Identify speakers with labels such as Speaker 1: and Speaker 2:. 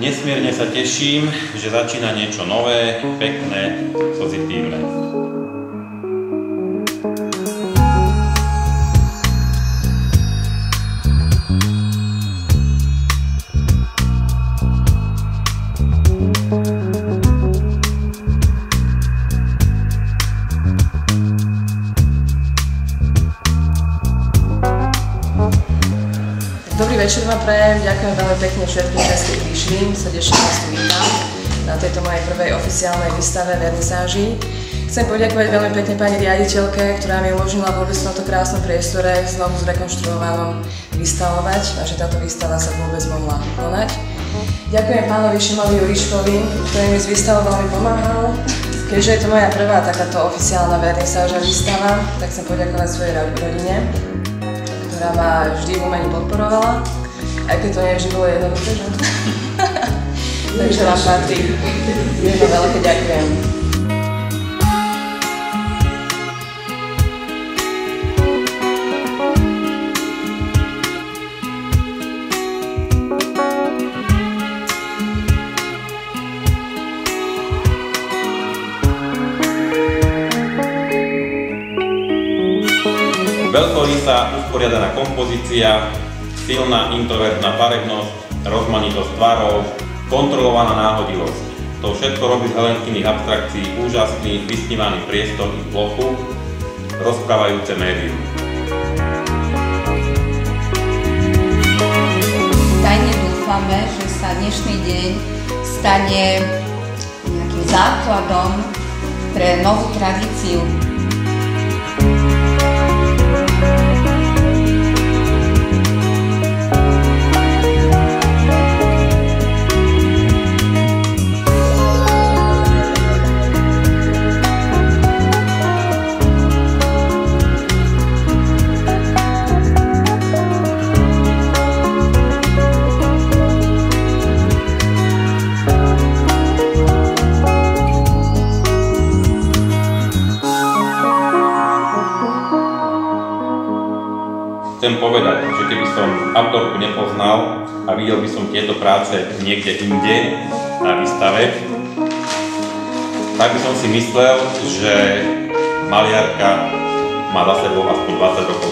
Speaker 1: Nesmierne sa teším, že začína niečo nové, pekné, pozitívne.
Speaker 2: Dobrý večer vám prajem, ďakujem veľmi pekne všetkým, že ste prišli, srdečne vás tu vítam na tejto mojej prvej oficiálnej výstave vernisáži. Chcem poďakovať veľmi pekne pani riaditeľke, ktorá mi umožnila vôbec v tomto krásnom priestore znovu zrekonštruovanom vystavovať a že táto výstava sa vôbec mohla konať. Ďakujem pánovi Šimovi Juriškovi, ktorý mi s výstavou veľmi pomáhal. Keďže je to moja prvá takáto oficiálna vernisáža výstava, tak chcem poďakovať svojej rodine, ktorá ma vždy v umení podporovala, aj keď to nie vždy bolo jednoduché, že? Takže vám patrí jedno veľké ďakujem.
Speaker 1: Veľkorysá usporiadaná kompozícia, silná introvertná farebnosť, rozmanitosť tvarov, kontrolovaná náhodilosť. To všetko robí z Helenkyných abstrakcií úžasný, vysnívaný priestor i plochu, rozprávajúce médium.
Speaker 3: Tajne dúfame, že sa dnešný deň stane nejakým základom pre novú tradíciu.
Speaker 1: Chcem povedať, že keby som autorku nepoznal a videl by som tieto práce niekde inde na výstave, tak by som si myslel, že maliarka má za sebou aspoň 20 rokov.